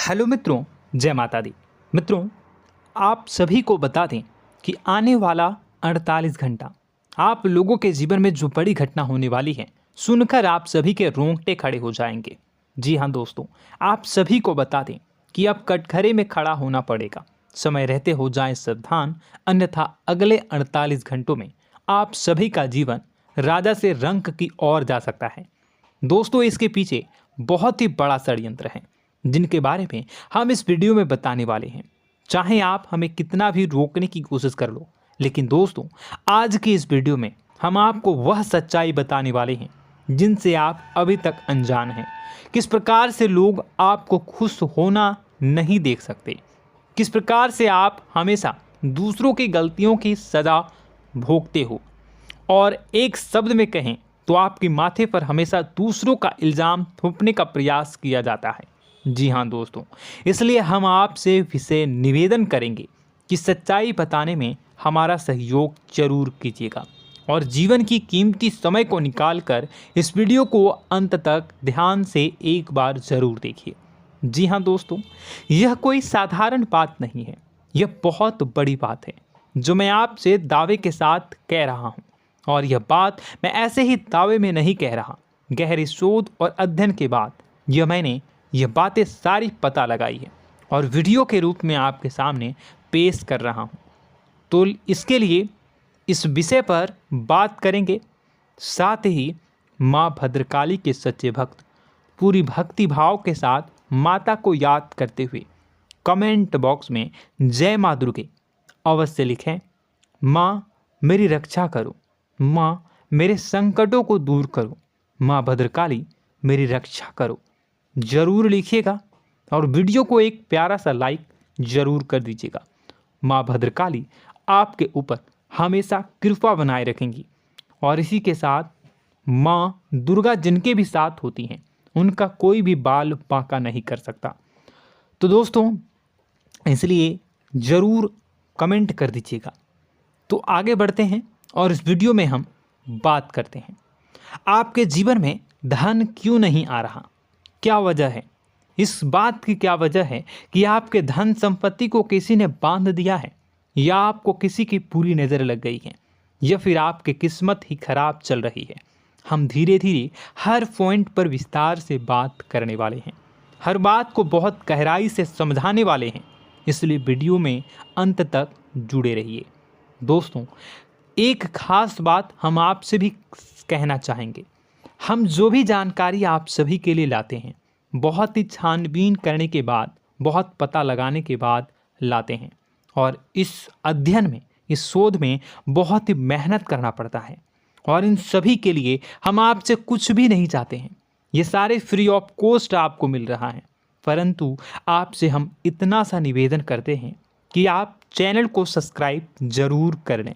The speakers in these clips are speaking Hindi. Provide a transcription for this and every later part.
हेलो मित्रों, जय माता दी। मित्रों, आप सभी को बता दें कि आने वाला 48 घंटा आप लोगों के जीवन में जो बड़ी घटना होने वाली है, सुनकर आप सभी के रोंगटे खड़े हो जाएंगे। जी हाँ दोस्तों, आप सभी को बता दें कि अब कटघरे में खड़ा होना पड़ेगा। समय रहते हो जाएं सावधान, अन्यथा अगले 48 घंटों में आप सभी का जीवन राजा से रंक की ओर जा सकता है। दोस्तों, इसके पीछे बहुत ही बड़ा षड्यंत्र है जिनके बारे में हम इस वीडियो में बताने वाले हैं। चाहे आप हमें कितना भी रोकने की कोशिश कर लो, लेकिन दोस्तों आज की इस वीडियो में हम आपको वह सच्चाई बताने वाले हैं जिनसे आप अभी तक अनजान हैं। किस प्रकार से लोग आपको खुश होना नहीं देख सकते, किस प्रकार से आप हमेशा दूसरों की गलतियों की सज़ा भोगते हो, और एक शब्द में कहें तो आपके माथे पर हमेशा दूसरों का इल्ज़ाम थोपने का प्रयास किया जाता है। जी हाँ दोस्तों, इसलिए हम आपसे विशेष निवेदन करेंगे कि सच्चाई बताने में हमारा सहयोग जरूर कीजिएगा और जीवन की कीमती समय को निकालकर इस वीडियो को अंत तक ध्यान से एक बार ज़रूर देखिए। जी हाँ दोस्तों, यह कोई साधारण बात नहीं है, यह बहुत बड़ी बात है जो मैं आपसे दावे के साथ कह रहा हूँ। और यह बात मैं ऐसे ही दावे में नहीं कह रहा, गहरी शोध और अध्ययन के बाद मैंने यह बातें सारी पता लगाई है और वीडियो के रूप में आपके सामने पेश कर रहा हूँ। तो इसके लिए इस विषय पर बात करेंगे। साथ ही माँ भद्रकाली के सच्चे भक्त पूरी भक्ति भाव के साथ माता को याद करते हुए कमेंट बॉक्स में जय माँ दुर्गे अवश्य लिखें। माँ मेरी रक्षा करो, माँ मेरे संकटों को दूर करो, माँ भद्रकाली मेरी रक्षा करो, ज़रूर लिखिएगा और वीडियो को एक प्यारा सा लाइक ज़रूर कर दीजिएगा। माँ भद्रकाली आपके ऊपर हमेशा कृपा बनाए रखेंगी और इसी के साथ माँ दुर्गा जिनके भी साथ होती हैं उनका कोई भी बाल बांका नहीं कर सकता। तो दोस्तों, इसलिए ज़रूर कमेंट कर दीजिएगा। तो आगे बढ़ते हैं और इस वीडियो में हम बात करते हैं, आपके जीवन में धन क्यों नहीं आ रहा, क्या वजह है। इस बात की क्या वजह है कि आपके धन संपत्ति को किसी ने बांध दिया है, या आपको किसी की पूरी नज़र लग गई है, या फिर आपकी किस्मत ही खराब चल रही है। हम धीरे धीरे हर पॉइंट पर विस्तार से बात करने वाले हैं, हर बात को बहुत गहराई से समझाने वाले हैं, इसलिए वीडियो में अंत तक जुड़े रहिए। दोस्तों, एक खास बात हम आपसे भी कहना चाहेंगे, हम जो भी जानकारी आप सभी के लिए लाते हैं बहुत ही छानबीन करने के बाद, बहुत पता लगाने के बाद लाते हैं, और इस अध्ययन में, इस शोध में बहुत ही मेहनत करना पड़ता है। और इन सभी के लिए हम आपसे कुछ भी नहीं चाहते हैं, ये सारे फ्री ऑफ कॉस्ट आपको मिल रहा है। परंतु आपसे हम इतना सा निवेदन करते हैं कि आप चैनल को सब्सक्राइब ज़रूर कर लें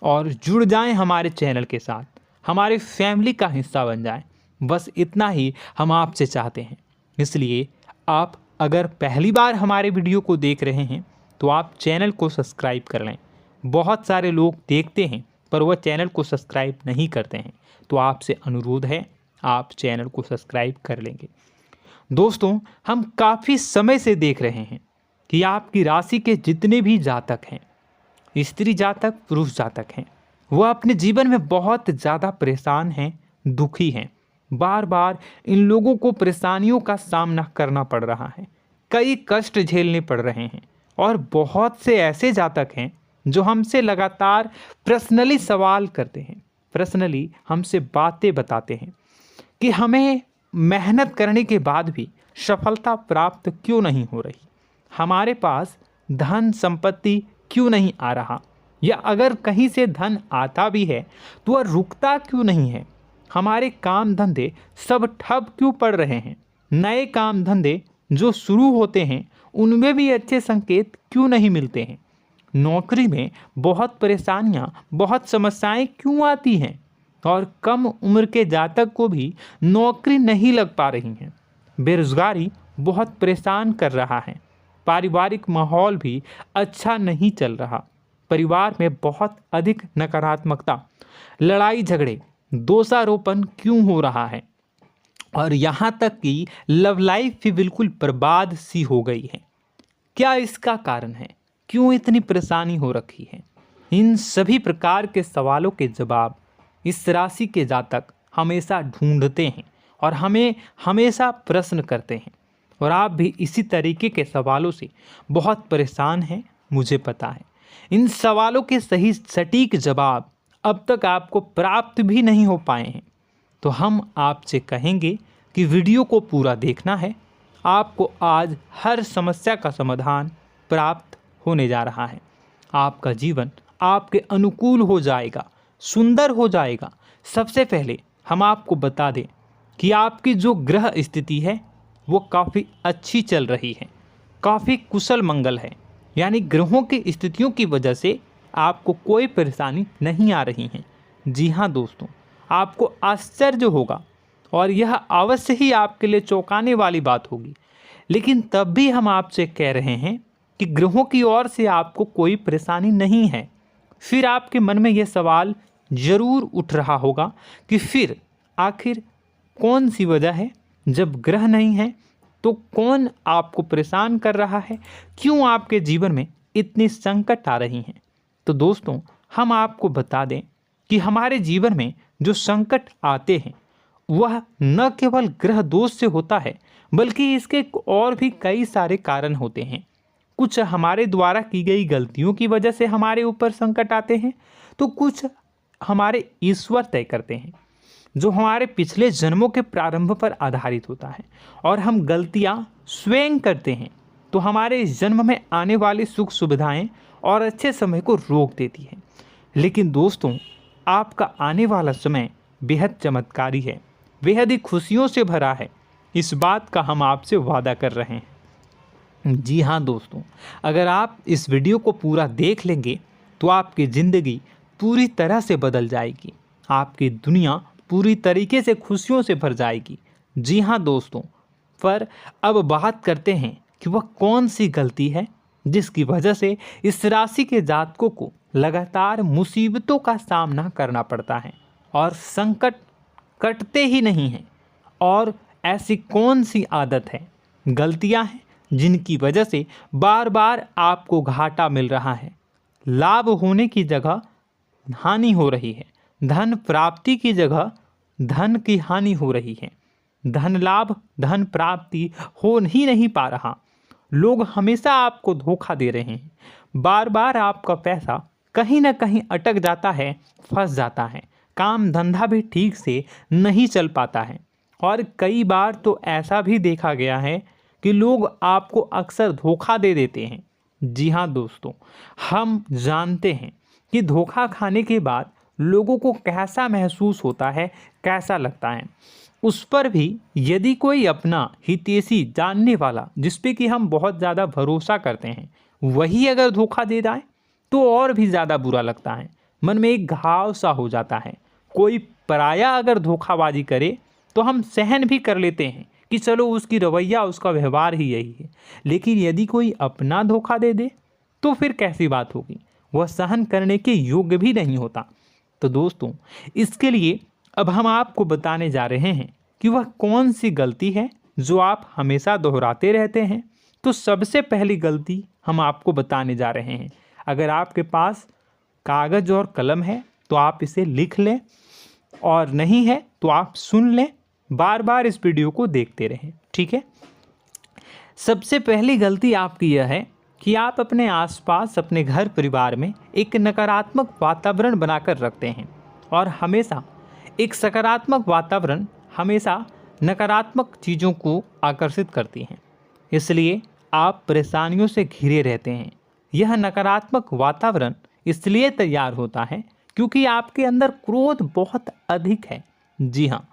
और जुड़ जाएं हमारे चैनल के साथ, हमारे फैमिली का हिस्सा बन जाएं। बस इतना ही हम आपसे चाहते हैं। इसलिए आप अगर पहली बार हमारे वीडियो को देख रहे हैं तो आप चैनल को सब्सक्राइब कर लें। बहुत सारे लोग देखते हैं पर वह चैनल को सब्सक्राइब नहीं करते हैं, तो आपसे अनुरोध है आप चैनल को सब्सक्राइब कर लेंगे। दोस्तों, हम काफ़ी समय से देख रहे हैं कि आपकी राशि के जितने भी जातक हैं, स्त्री जातक पुरुष जातक हैं, वह अपने जीवन में बहुत ज़्यादा परेशान हैं, दुखी हैं। बार बार इन लोगों को परेशानियों का सामना करना पड़ रहा है, कई कष्ट झेलने पड़ रहे हैं। और बहुत से ऐसे जातक हैं जो हमसे लगातार पर्सनली सवाल करते हैं, पर्सनली हमसे बातें बताते हैं कि हमें मेहनत करने के बाद भी सफलता प्राप्त क्यों नहीं हो रही, हमारे पास धन संपत्ति क्यों नहीं आ रहा, या अगर कहीं से धन आता भी है तो वह रुकता क्यों नहीं है, हमारे काम धंधे सब ठप क्यों पड़ रहे हैं, नए काम धंधे जो शुरू होते हैं उनमें भी अच्छे संकेत क्यों नहीं मिलते हैं, नौकरी में बहुत परेशानियां, बहुत समस्याएं क्यों आती हैं, और कम उम्र के जातक को भी नौकरी नहीं लग पा रही हैं, बेरोजगारी बहुत परेशान कर रहा है, पारिवारिक माहौल भी अच्छा नहीं चल रहा, परिवार में बहुत अधिक नकारात्मकता, लड़ाई झगड़े, दोषारोपण क्यों हो रहा है, और यहाँ तक कि लव लाइफ भी बिल्कुल बर्बाद सी हो गई है। क्या इसका कारण है? क्यों इतनी परेशानी हो रखी है? इन सभी प्रकार के सवालों के जवाब इस राशि के जातक हमेशा ढूंढते हैं और हमें हमेशा प्रश्न करते हैं। और आप भी इसी तरीके के सवालों से बहुत परेशान हैं, मुझे पता है। इन सवालों के सही सटीक जवाब अब तक आपको प्राप्त भी नहीं हो पाए हैं। तो हम आपसे कहेंगे कि वीडियो को पूरा देखना है। आपको आज हर समस्या का समाधान प्राप्त होने जा रहा है। आपका जीवन आपके अनुकूल हो जाएगा, सुंदर हो जाएगा। सबसे पहले हम आपको बता दें कि आपकी जो ग्रह स्थिति है वो काफ़ी अच्छी चल रही है, काफ़ी कुशल मंगल है। यानी ग्रहों की स्थितियों की वजह से आपको कोई परेशानी नहीं आ रही है। जी हाँ दोस्तों, आपको आश्चर्य होगा और यह अवश्य ही आपके लिए चौंकाने वाली बात होगी। लेकिन तब भी हम आपसे कह रहे हैं कि ग्रहों की ओर से आपको कोई परेशानी नहीं है। फिर आपके मन में यह सवाल जरूर उठ रहा होगा कि फिर आखिर कौन सी वजह है? जब ग्रह नहीं है तो कौन आपको परेशान कर रहा है? क्यों आपके जीवन में इतनी संकट आ रही हैं? तो दोस्तों, हम आपको बता दें कि हमारे जीवन में जो संकट आते हैं वह न केवल ग्रह दोष से होता है, बल्कि इसके और भी कई सारे कारण होते हैं। कुछ हमारे द्वारा की गई गलतियों की वजह से हमारे ऊपर संकट आते हैं, तो कुछ हमारे ईश्वर तय करते हैं, जो हमारे पिछले जन्मों के प्रारंभ पर आधारित होता है। और हम गलतियां स्वयं करते हैं तो हमारे इस जन्म में आने वाली सुख सुविधाएं और अच्छे समय को रोक देती है। लेकिन दोस्तों, आपका आने वाला समय बेहद चमत्कारी है, बेहद ही खुशियों से भरा है। इस बात का हम आपसे वादा कर रहे हैं। जी हाँ दोस्तों, अगर आप इस वीडियो को पूरा देख लेंगे तो आपकी ज़िंदगी पूरी तरह से बदल जाएगी, आपकी दुनिया पूरी तरीके से खुशियों से भर जाएगी। जी हाँ दोस्तों, पर अब बात करते हैं कि वह कौन सी गलती है जिसकी वजह से इस राशि के जातकों को लगातार मुसीबतों का सामना करना पड़ता है और संकट कटते ही नहीं हैं। और ऐसी कौन सी आदत है, गलतियां हैं जिनकी वजह से बार बार आपको घाटा मिल रहा है, लाभ होने की जगह हानि हो रही है, धन प्राप्ति की जगह धन की हानि हो रही है, धन लाभ धन प्राप्ति हो ही नहीं पा रहा, लोग हमेशा आपको धोखा दे रहे हैं, बार बार आपका पैसा कहीं ना कहीं अटक जाता है, फंस जाता है, काम धंधा भी ठीक से नहीं चल पाता है। और कई बार तो ऐसा भी देखा गया है कि लोग आपको अक्सर धोखा दे देते हैं। जी हाँ दोस्तों, हम जानते हैं कि धोखा खाने के बाद लोगों को कैसा महसूस होता है, कैसा लगता है। उस पर भी यदि कोई अपना हितैषी जानने वाला, जिस पे कि हम बहुत ज़्यादा भरोसा करते हैं, वही अगर धोखा दे जाए तो और भी ज़्यादा बुरा लगता है, मन में एक घाव सा हो जाता है। कोई पराया अगर धोखाबाजी करे तो हम सहन भी कर लेते हैं कि चलो उसकी रवैया, उसका व्यवहार ही यही है। लेकिन यदि कोई अपना धोखा दे दे तो फिर कैसी बात होगी, वह सहन करने के योग्य भी नहीं होता। तो दोस्तों, इसके लिए अब हम आपको बताने जा रहे हैं कि वह कौन सी गलती है जो आप हमेशा दोहराते रहते हैं। तो सबसे पहली गलती हम आपको बताने जा रहे हैं। अगर आपके पास कागज़ और कलम है तो आप इसे लिख लें, और नहीं है तो आप सुन लें, बार बार इस वीडियो को देखते रहें, ठीक है। सबसे पहली गलती आपकी यह है कि आप अपने आसपास, अपने घर परिवार में एक नकारात्मक वातावरण बनाकर रखते हैं। और हमेशा एक सकारात्मक वातावरण हमेशा नकारात्मक चीज़ों को आकर्षित करती हैं, इसलिए आप परेशानियों से घिरे रहते हैं। यह नकारात्मक वातावरण इसलिए तैयार होता है क्योंकि आपके अंदर क्रोध बहुत अधिक है। जी हाँ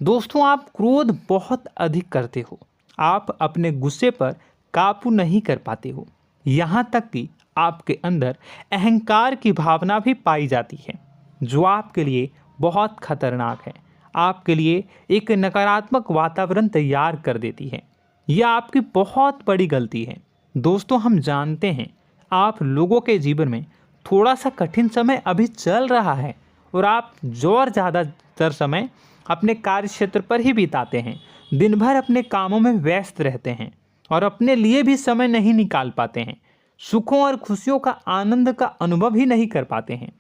दोस्तों, आप क्रोध बहुत अधिक करते हो, आप अपने गुस्से पर काबू नहीं कर पाते हो, यहाँ तक कि आपके अंदर अहंकार की भावना भी पाई जाती है, जो आपके लिए बहुत खतरनाक है, आपके लिए एक नकारात्मक वातावरण तैयार कर देती है। यह आपकी बहुत बड़ी गलती है। दोस्तों, हम जानते हैं आप लोगों के जीवन में थोड़ा सा कठिन समय अभी चल रहा है और आप और ज़्यादा अधिकतर समय अपने कार्य क्षेत्र पर ही बिताते हैं, दिन भर अपने कामों में व्यस्त रहते हैं और अपने लिए भी समय नहीं निकाल पाते हैं, सुखों और खुशियों का आनंद का अनुभव ही नहीं कर पाते हैं,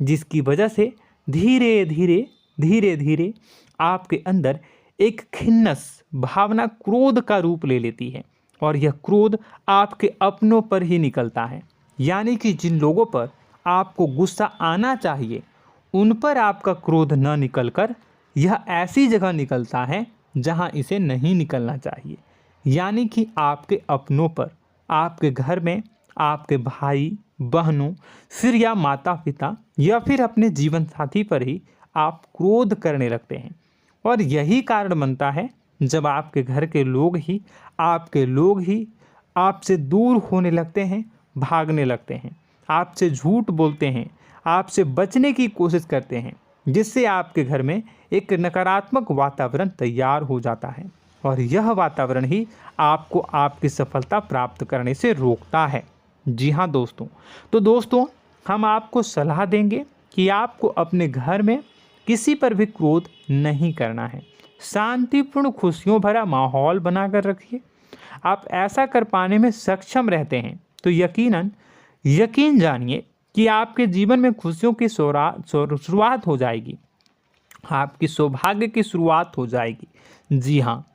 जिसकी वजह से धीरे धीरे आपके अंदर एक खिन्नस भावना क्रोध का रूप ले लेती है और यह क्रोध आपके अपनों पर ही निकलता है। यानी कि जिन लोगों पर आपको गुस्सा आना चाहिए उन पर आपका क्रोध न निकलकर यह ऐसी जगह निकलता है जहां इसे नहीं निकलना चाहिए। यानी कि आपके अपनों पर, आपके घर में आपके भाई बहनों, फिर या माता पिता या फिर अपने जीवन साथी पर ही आप क्रोध करने लगते हैं। और यही कारण बनता है जब आपके घर के लोग ही आपसे दूर होने लगते हैं, भागने लगते हैं, आपसे झूठ बोलते हैं, आपसे बचने की कोशिश करते हैं, जिससे आपके घर में एक नकारात्मक वातावरण तैयार हो जाता है और यह वातावरण ही आपको आपकी सफलता प्राप्त करने से रोकता है। जी हाँ दोस्तों, तो दोस्तों हम आपको सलाह देंगे कि आपको अपने घर में किसी पर भी क्रोध नहीं करना है। शांतिपूर्ण खुशियों भरा माहौल बनाकर रखिए। आप ऐसा कर पाने में सक्षम रहते हैं तो यकीन जानिए कि आपके जीवन में खुशियों की शुरुआत हो जाएगी, आपकी सौभाग्य की शुरुआत हो जाएगी। जी हाँ,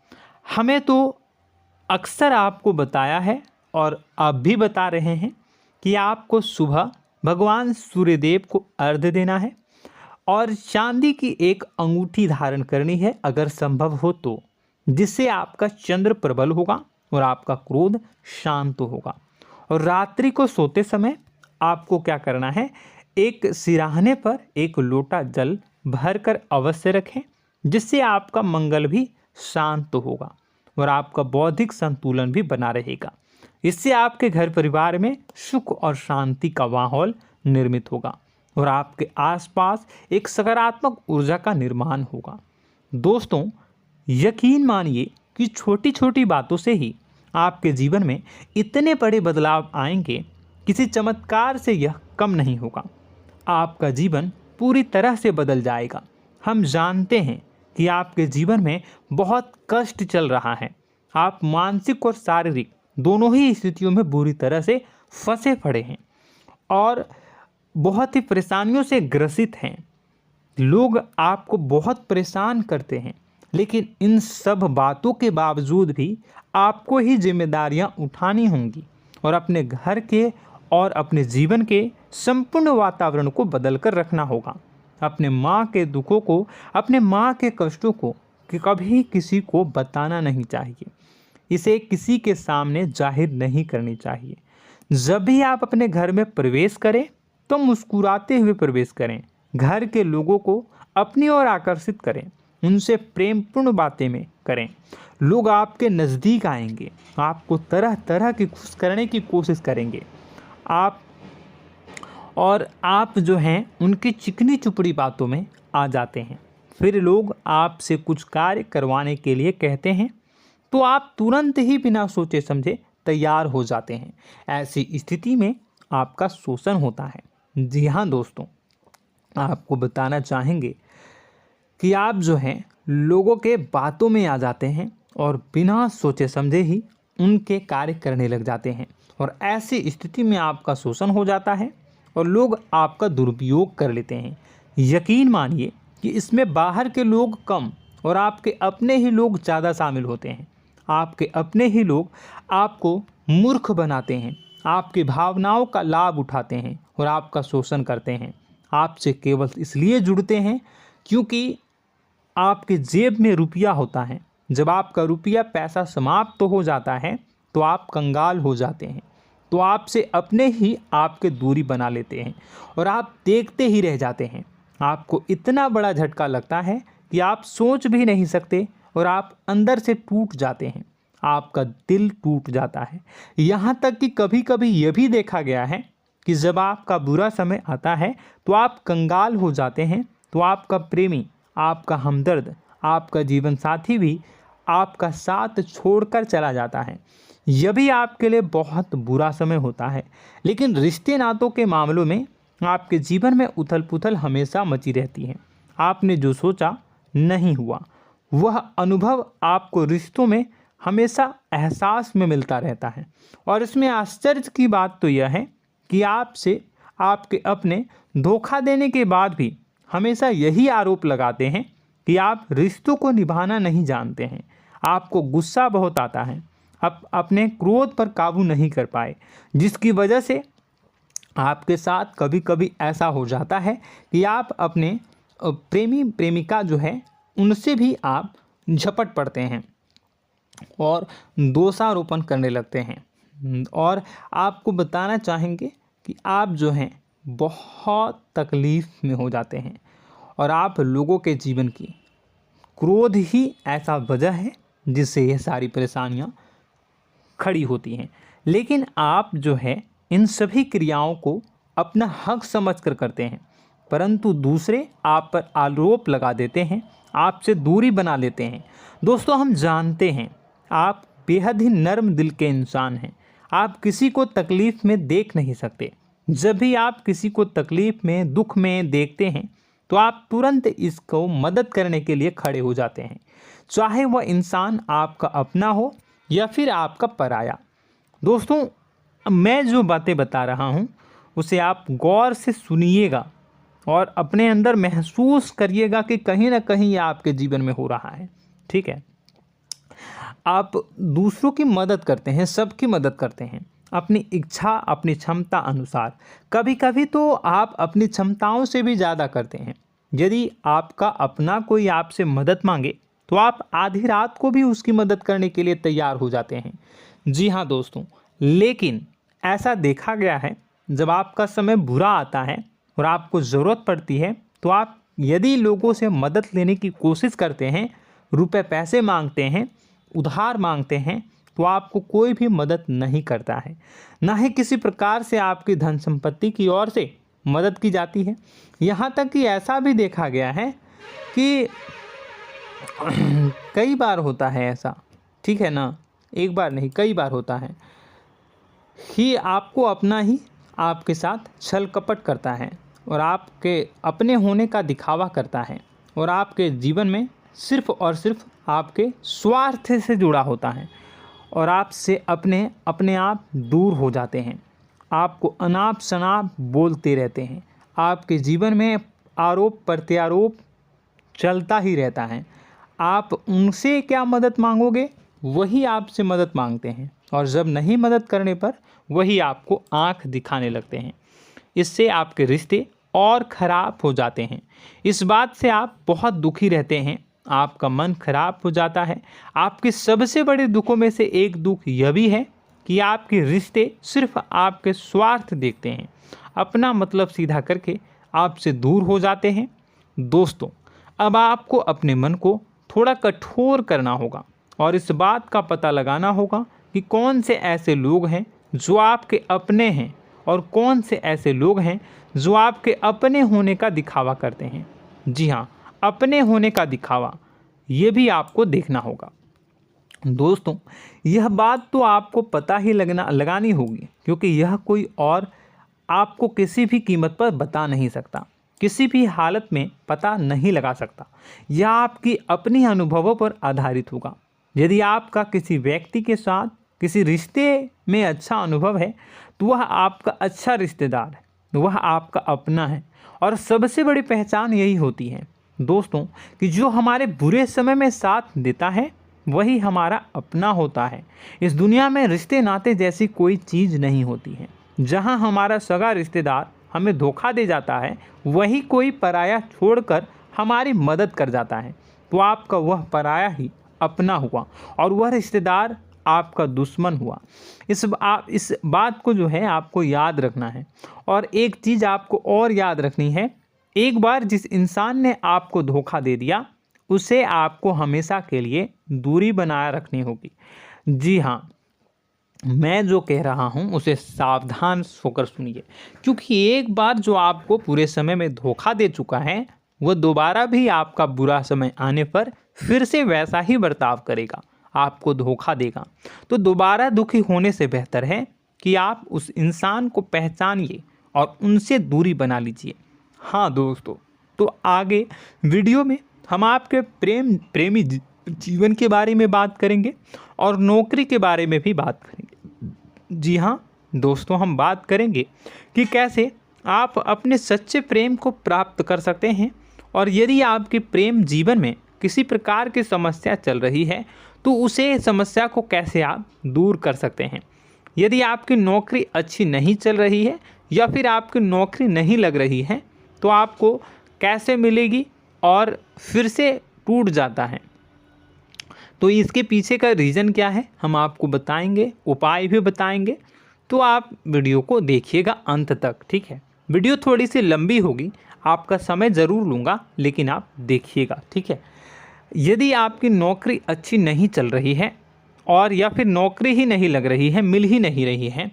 हमें तो अक्सर आपको बताया है और अब भी बता रहे हैं कि आपको सुबह भगवान सूर्यदेव को अर्घ्य देना है और चांदी की एक अंगूठी धारण करनी है अगर संभव हो तो, जिससे आपका चंद्र प्रबल होगा और आपका क्रोध शांत होगा। और रात्रि को सोते समय आपको क्या करना है, एक सिराहने पर एक लोटा जल भरकर अवश्य रखें, जिससे आपका मंगल भी शांत होगा और आपका बौद्धिक संतुलन भी बना रहेगा। इससे आपके घर परिवार में सुख और शांति का माहौल निर्मित होगा और आपके आसपास एक सकारात्मक ऊर्जा का निर्माण होगा। दोस्तों यकीन मानिए कि छोटी छोटी बातों से ही आपके जीवन में इतने बड़े बदलाव आएंगे, किसी चमत्कार से यह कम नहीं होगा। आपका जीवन पूरी तरह से बदल जाएगा। हम जानते हैं कि आपके जीवन में बहुत कष्ट चल रहा है, आप मानसिक और शारीरिक दोनों ही स्थितियों में बुरी तरह से फंसे पड़े हैं और बहुत ही परेशानियों से ग्रसित हैं। लोग आपको बहुत परेशान करते हैं, लेकिन इन सब बातों के बावजूद भी आपको ही जिम्मेदारियां उठानी होंगी और अपने घर के और अपने जीवन के संपूर्ण वातावरण को बदल कर रखना होगा। अपने माँ के दुखों को, अपने माँ के कष्टों को कभी किसी को बताना नहीं चाहिए, इसे किसी के सामने जाहिर नहीं करनी चाहिए। जब भी आप अपने घर में प्रवेश करें तो मुस्कुराते हुए प्रवेश करें, घर के लोगों को अपनी ओर आकर्षित करें, उनसे प्रेमपूर्ण बातें में करें। लोग आपके नज़दीक आएंगे, आपको तरह तरह की खुश करने की कोशिश करेंगे। आप जो हैं उनकी चिकनी चुपड़ी बातों में आ जाते हैं। फिर लोग आपसे कुछ कार्य करवाने के लिए कहते हैं तो आप तुरंत ही बिना सोचे समझे तैयार हो जाते हैं। ऐसी स्थिति में आपका शोषण होता है। जी हाँ दोस्तों, आपको बताना चाहेंगे कि आप जो हैं लोगों के बातों में आ जाते हैं और बिना सोचे समझे ही उनके कार्य करने लग जाते हैं और ऐसी स्थिति में आपका शोषण हो जाता है और लोग आपका दुरुपयोग कर लेते हैं। यकीन मानिए कि इसमें बाहर के लोग कम और आपके अपने ही लोग ज़्यादा शामिल होते हैं। आपके अपने ही लोग आपको मूर्ख बनाते हैं, आपकी भावनाओं का लाभ उठाते हैं और आपका शोषण करते हैं। आपसे केवल इसलिए जुड़ते हैं क्योंकि आपके जेब में रुपया होता है। जब आपका रुपया पैसा समाप्त हो जाता है तो आप कंगाल हो जाते हैं, तो आपसे अपने ही आपके दूरी बना लेते हैं और आप देखते ही रह जाते हैं। आपको इतना बड़ा झटका लगता है कि आप सोच भी नहीं सकते और आप अंदर से टूट जाते हैं, आपका दिल टूट जाता है। यहाँ तक कि कभी कभी यह भी देखा गया है कि जब आपका बुरा समय आता है तो आप कंगाल हो जाते हैं, तो आपका प्रेमी, आपका हमदर्द, आपका जीवन साथी भी आपका साथ छोड़कर चला जाता है। यह भी आपके लिए बहुत बुरा समय होता है। लेकिन रिश्ते नातों के मामलों में आपके जीवन में उथल पुथल हमेशा मची रहती है। आपने जो सोचा नहीं हुआ। वह अनुभव आपको रिश्तों में हमेशा एहसास में मिलता रहता है। और इसमें आश्चर्य की बात तो यह है कि आपसे आपके अपने धोखा देने के बाद भी हमेशा यही आरोप लगाते हैं कि आप रिश्तों को निभाना नहीं जानते हैं। आपको गुस्सा बहुत आता है, अपने क्रोध पर काबू नहीं कर पाए, जिसकी वजह से आपके साथ कभी कभी ऐसा हो जाता है कि आप अपने प्रेमी प्रेमिका जो है उनसे भी आप झपट पड़ते हैं और दोषारोपण करने लगते हैं। और आपको बताना चाहेंगे कि आप जो हैं बहुत तकलीफ़ में हो जाते हैं और आप लोगों के जीवन की क्रोध ही ऐसा वजह है जिससे ये सारी परेशानियां खड़ी होती हैं। लेकिन आप जो है इन सभी क्रियाओं को अपना हक समझकर करते हैं, परंतु दूसरे आप पर आरोप लगा देते हैं, आपसे दूरी बना लेते हैं। दोस्तों, हम जानते हैं आप बेहद ही नर्म दिल के इंसान हैं। आप किसी को तकलीफ़ में देख नहीं सकते। जब भी आप किसी को तकलीफ़ में, दुख में देखते हैं तो आप तुरंत इसको मदद करने के लिए खड़े हो जाते हैं, चाहे वह इंसान आपका अपना हो या फिर आपका पराया। दोस्तों, मैं जो बातें बता रहा हूँ उसे आप गौर से सुनिएगा और अपने अंदर महसूस करिएगा कि कहीं ना कहीं ये आपके जीवन में हो रहा है। ठीक है, आप दूसरों की मदद करते हैं, सबकी मदद करते हैं अपनी इच्छा, अपनी क्षमता अनुसार। कभी कभी तो आप अपनी क्षमताओं से भी ज़्यादा करते हैं। यदि आपका अपना कोई आपसे मदद मांगे तो आप आधी रात को भी उसकी मदद करने के लिए तैयार हो जाते हैं। जी हाँ दोस्तों, लेकिन ऐसा देखा गया है जब आपका समय बुरा आता है और आपको ज़रूरत पड़ती है तो आप यदि लोगों से मदद लेने की कोशिश करते हैं, रुपए पैसे मांगते हैं, उधार मांगते हैं, तो आपको कोई भी मदद नहीं करता है। ना ही किसी प्रकार से आपकी धन संपत्ति की ओर से मदद की जाती है। यहाँ तक कि ऐसा भी देखा गया है कि कई बार होता है ऐसा, ठीक है ना, एक बार नहीं कई बार होता है कि आपको अपना ही आपके साथ छल कपट करता है और आपके अपने होने का दिखावा करता है और आपके जीवन में सिर्फ और सिर्फ आपके स्वार्थ से जुड़ा होता है और आपसे अपने आप दूर हो जाते हैं। आपको अनाप शनाप बोलते रहते हैं। आपके जीवन में आरोप प्रत्यारोप चलता ही रहता है। आप उनसे क्या मदद मांगोगे, वही आपसे मदद मांगते हैं और जब नहीं मदद करने पर वही आपको आंख दिखाने लगते हैं। इससे आपके रिश्ते और ख़राब हो जाते हैं। इस बात से आप बहुत दुखी रहते हैं, आपका मन खराब हो जाता है। आपके सबसे बड़े दुखों में से एक दुख यह भी है कि आपके रिश्ते सिर्फ आपके स्वार्थ देखते हैं, अपना मतलब सीधा करके आपसे दूर हो जाते हैं। दोस्तों, अब आपको अपने मन को थोड़ा कठोर करना होगा और इस बात का पता लगाना होगा कि कौन से ऐसे लोग हैं जो आपके अपने हैं और कौन से ऐसे लोग हैं जो आपके अपने होने का दिखावा करते हैं। जी हाँ, अपने होने का दिखावा, ये भी आपको देखना होगा। दोस्तों, यह बात तो आपको पता ही लगानी होगी, क्योंकि यह कोई और आपको किसी भी कीमत पर बता नहीं सकता, किसी भी हालत में पता नहीं लगा सकता। यह आपकी अपनी अनुभवों पर आधारित होगा। यदि आपका किसी व्यक्ति के साथ किसी रिश्ते में अच्छा अनुभव है तो वह आपका अच्छा रिश्तेदार है, वह आपका अपना है। और सबसे बड़ी पहचान यही होती है दोस्तों कि जो हमारे बुरे समय में साथ देता है वही हमारा अपना होता है। इस दुनिया में रिश्ते नाते जैसी कोई चीज़ नहीं होती है। जहां हमारा सगा रिश्तेदार हमें धोखा दे जाता है, वही कोई पराया छोड़कर हमारी मदद कर जाता है, तो आपका वह पराया ही अपना हुआ और वह रिश्तेदार आपका दुश्मन हुआ। इस बात को जो है आपको याद रखना है। और एक चीज़ आपको और याद रखनी है, एक बार जिस इंसान ने आपको धोखा दे दिया उसे आपको हमेशा के लिए दूरी बनाए रखनी होगी। जी हाँ, मैं जो कह रहा हूँ उसे सावधान होकर सुनिए, क्योंकि एक बार जो आपको पूरे समय में धोखा दे चुका है वह दोबारा भी आपका बुरा समय आने पर फिर से वैसा ही बर्ताव करेगा, आपको धोखा देगा। तो दोबारा दुखी होने से बेहतर है कि आप उस इंसान को पहचानिए और उनसे दूरी बना लीजिए। हाँ दोस्तों, तो आगे वीडियो में हम आपके प्रेमी जीवन के बारे में बात करेंगे और नौकरी के बारे में भी बात करेंगे। जी हाँ दोस्तों, हम बात करेंगे कि कैसे आप अपने सच्चे प्रेम को प्राप्त कर सकते हैं, और यदि आपके प्रेम जीवन में किसी प्रकार की समस्या चल रही है तो उसे समस्या को कैसे आप दूर कर सकते हैं। यदि आपकी नौकरी अच्छी नहीं चल रही है या फिर आपकी नौकरी नहीं लग रही है तो आपको कैसे मिलेगी और फिर से टूट जाता है, तो इसके पीछे का रीज़न क्या है हम आपको बताएंगे, उपाय भी बताएंगे। तो आप वीडियो को देखिएगा अंत तक, ठीक है। वीडियो थोड़ी सी लंबी होगी, आपका समय ज़रूर लूँगा, लेकिन आप देखिएगा, ठीक है। यदि आपकी नौकरी अच्छी नहीं चल रही है और या फिर नौकरी ही नहीं लग रही है, मिल ही नहीं रही है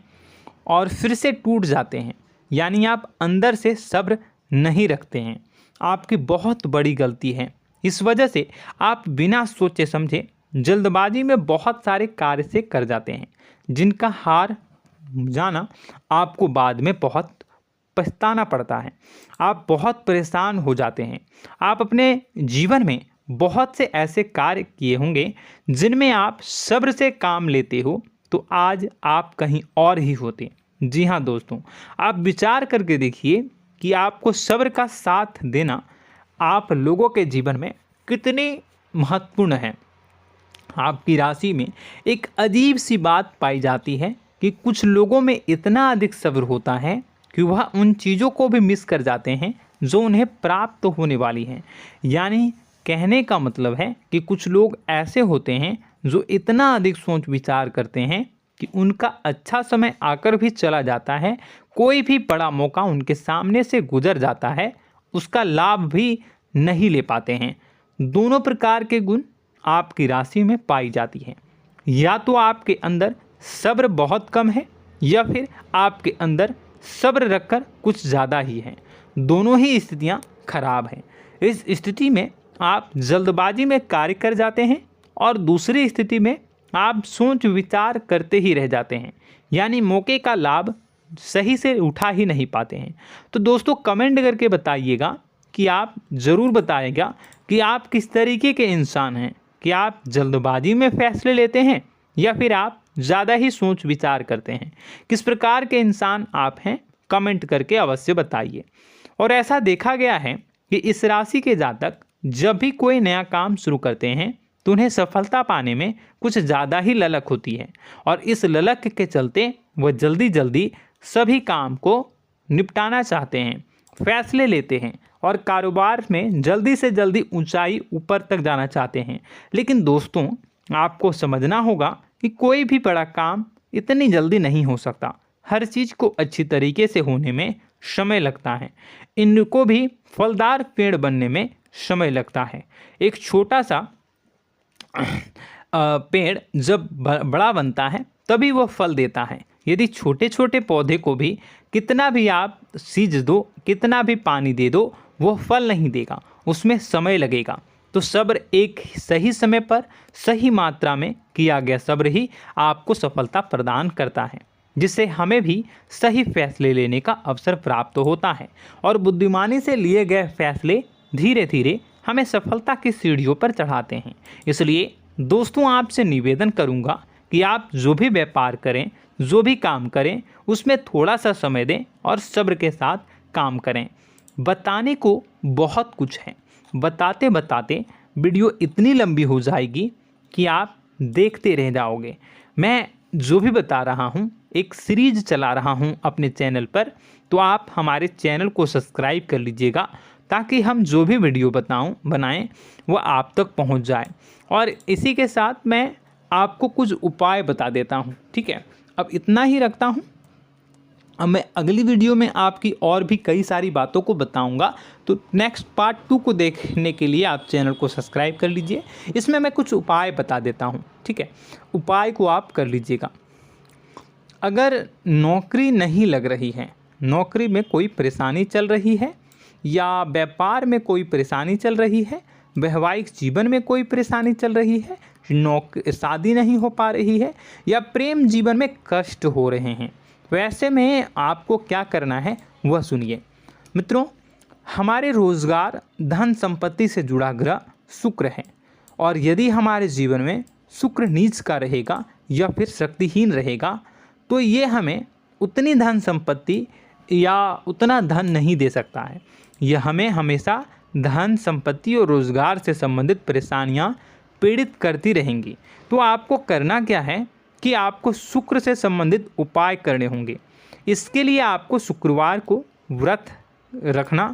और फिर से टूट जाते हैं, यानी आप अंदर से सब्र नहीं रखते हैं, आपकी बहुत बड़ी गलती है। इस वजह से आप बिना सोचे समझे जल्दबाजी में बहुत सारे कार्य से कर जाते हैं, जिनका हार जाना आपको बाद में बहुत पछताना पड़ता है। आप बहुत परेशान हो जाते हैं। आप अपने जीवन में बहुत से ऐसे कार्य किए होंगे जिनमें आप सब्र से काम लेते हो, तो आज आप कहीं और ही होते। जी हाँ दोस्तों, आप विचार करके देखिए कि आपको सब्र का साथ देना आप लोगों के जीवन में कितनी महत्वपूर्ण है। आपकी राशि में एक अजीब सी बात पाई जाती है कि कुछ लोगों में इतना अधिक सब्र होता है कि वह उन चीज़ों को भी मिस कर जाते हैं जो उन्हें प्राप्त होने वाली हैं। यानी कहने का मतलब है कि कुछ लोग ऐसे होते हैं जो इतना अधिक सोच विचार करते हैं कि उनका अच्छा समय आकर भी चला जाता है, कोई भी बड़ा मौका उनके सामने से गुजर जाता है, उसका लाभ भी नहीं ले पाते हैं। दोनों प्रकार के गुण आपकी राशि में पाई जाती है। या तो आपके अंदर सब्र बहुत कम है या फिर आपके अंदर सब्र रखकर कुछ ज़्यादा ही है। दोनों ही स्थितियाँ खराब हैं। इस स्थिति में आप जल्दबाजी में कार्य कर जाते हैं और दूसरी स्थिति में आप सोच विचार करते ही रह जाते हैं, यानी मौके का लाभ सही से उठा ही नहीं पाते हैं। तो दोस्तों कमेंट करके बताइएगा कि आप ज़रूर बताइएगा कि आप किस तरीके के इंसान हैं, कि आप जल्दबाजी में फैसले लेते हैं या फिर आप ज़्यादा ही सोच विचार करते हैं। किस प्रकार के इंसान आप हैं, कमेंट करके अवश्य बताइए। और ऐसा देखा गया है कि इस राशि के जातक जब भी कोई नया काम शुरू करते हैं तो उन्हें सफलता पाने में कुछ ज़्यादा ही ललक होती है, और इस ललक के चलते वह जल्दी जल्दी सभी काम को निपटाना चाहते हैं, फैसले लेते हैं और कारोबार में जल्दी से जल्दी ऊंचाई ऊपर तक जाना चाहते हैं। लेकिन दोस्तों आपको समझना होगा कि कोई भी बड़ा काम इतनी जल्दी नहीं हो सकता। हर चीज़ को अच्छी तरीके से होने में समय लगता है। इनको भी फलदार पेड़ बनने में समय लगता है। एक छोटा सा पेड़ जब बड़ा बनता है तभी वह फल देता है। यदि छोटे छोटे पौधे को भी कितना भी आप सींच दो, कितना भी पानी दे दो, वो फल नहीं देगा, उसमें समय लगेगा। तो सब्र एक सही समय पर सही मात्रा में किया गया सब्र ही आपको सफलता प्रदान करता है, जिससे हमें भी सही फैसले लेने का अवसर प्राप्त होता है। और बुद्धिमानी से लिए गए फैसले धीरे धीरे हमें सफलता की सीढ़ियों पर चढ़ाते हैं। इसलिए दोस्तों आपसे निवेदन करूंगा कि आप जो भी व्यापार करें, जो भी काम करें, उसमें थोड़ा सा समय दें और सब्र के साथ काम करें। बताने को बहुत कुछ है, बताते बताते वीडियो इतनी लंबी हो जाएगी कि आप देखते रह जाओगे। मैं जो भी बता रहा हूँ एक सीरीज चला रहा हूँ अपने चैनल पर, तो आप हमारे चैनल को सब्सक्राइब कर लीजिएगा ताकि हम जो भी वीडियो बनाएं वो आप तक पहुँच जाए। और इसी के साथ मैं आपको कुछ उपाय बता देता हूँ, ठीक है। अब इतना ही रखता हूँ। अब मैं अगली वीडियो में आपकी और भी कई सारी बातों को बताऊंगा। तो नेक्स्ट पार्ट 2 को देखने के लिए आप चैनल को सब्सक्राइब कर लीजिए। इसमें मैं कुछ उपाय बता देता हूं, ठीक है। उपाय को आप कर लीजिएगा। अगर नौकरी नहीं लग रही है, नौकरी में कोई परेशानी चल रही है, या व्यापार में कोई परेशानी चल रही है, वैवाहिक जीवन में कोई परेशानी चल रही है, शादी नहीं हो पा रही है, या प्रेम जीवन में कष्ट हो रहे हैं, वैसे में आपको क्या करना है वह सुनिए। मित्रों, हमारे रोजगार, धन संपत्ति से जुड़ा ग्रह शुक्र है, और यदि हमारे जीवन में शुक्र नीच का रहेगा या फिर शक्तिहीन रहेगा तो ये हमें उतनी धन संपत्ति या उतना धन नहीं दे सकता है। यह हमें हमेशा धन संपत्ति और रोजगार से संबंधित परेशानियां पीड़ित करती रहेंगी। तो आपको करना क्या है कि आपको शुक्र से संबंधित उपाय करने होंगे। इसके लिए आपको शुक्रवार को व्रत रखना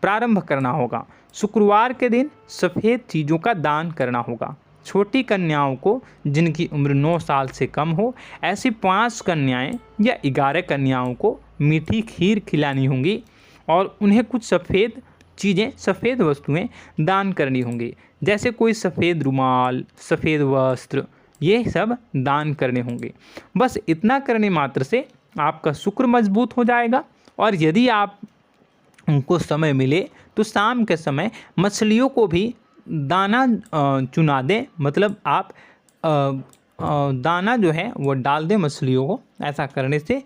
प्रारंभ करना होगा। शुक्रवार के दिन सफ़ेद चीज़ों का दान करना होगा। छोटी कन्याओं को जिनकी उम्र 9 साल से कम हो, ऐसी 5 कन्याएं या 11 कन्याओं को मीठी खीर खिलानी होंगी और उन्हें कुछ सफ़ेद चीज़ें, सफ़ेद वस्तुएं दान करनी होंगी, जैसे कोई सफ़ेद रुमाल, सफ़ेद वस्त्र, ये सब दान करने होंगे। बस इतना करने मात्र से आपका शुक्र मजबूत हो जाएगा। और यदि आप उनको समय मिले तो शाम के समय मछलियों को भी दाना चुना दें, मतलब आप दाना जो है वो डाल दें मछलियों को। ऐसा करने से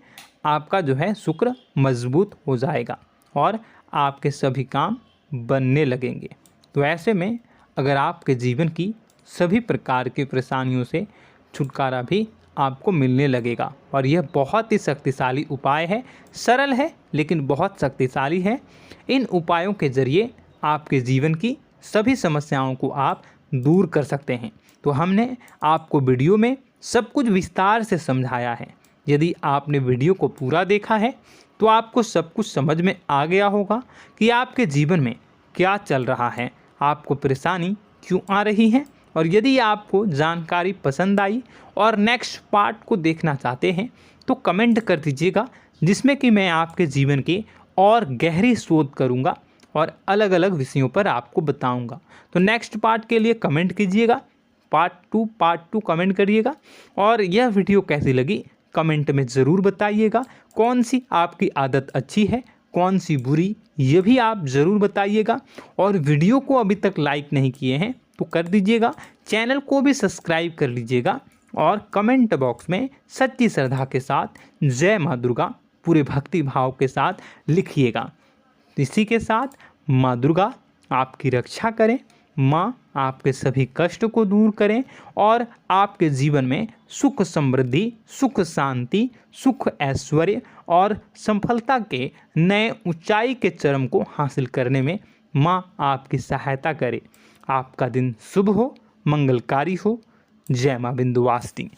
आपका जो है शुक्र मजबूत हो जाएगा और आपके सभी काम बनने लगेंगे। तो ऐसे में अगर आपके जीवन की सभी प्रकार की परेशानियों से छुटकारा भी आपको मिलने लगेगा। और यह बहुत ही शक्तिशाली उपाय है, सरल है लेकिन बहुत शक्तिशाली है। इन उपायों के ज़रिए आपके जीवन की सभी समस्याओं को आप दूर कर सकते हैं। तो हमने आपको वीडियो में सब कुछ विस्तार से समझाया है। यदि आपने वीडियो को पूरा देखा है तो आपको सब कुछ समझ में आ गया होगा कि आपके जीवन में क्या चल रहा है, आपको परेशानी क्यों आ रही है। और यदि आपको जानकारी पसंद आई और नेक्स्ट पार्ट को देखना चाहते हैं तो कमेंट कर दीजिएगा, जिसमें कि मैं आपके जीवन के और गहरी शोध करूंगा और अलग अलग विषयों पर आपको बताऊंगा। तो नेक्स्ट पार्ट के लिए कमेंट कीजिएगा, पार्ट टू कमेंट करिएगा। और यह वीडियो कैसी लगी कमेंट में ज़रूर बताइएगा। कौन सी आपकी आदत अच्छी है, कौन सी बुरी, ये भी आप ज़रूर बताइएगा। और वीडियो को अभी तक लाइक नहीं किए हैं तो कर दीजिएगा, चैनल को भी सब्सक्राइब कर लीजिएगा और कमेंट बॉक्स में सच्ची श्रद्धा के साथ जय माँ दुर्गा पूरे भक्ति भाव के साथ लिखिएगा। इसी के साथ माँ दुर्गा आपकी रक्षा करें, माँ आपके सभी कष्ट को दूर करें और आपके जीवन में सुख समृद्धि, सुख शांति, सुख ऐश्वर्य और सफलता के नए ऊंचाई के चरम को हासिल करने में माँ आपकी सहायता करे। आपका दिन शुभ हो, मंगलकारी हो। जय माँ विंध्यवासिनी।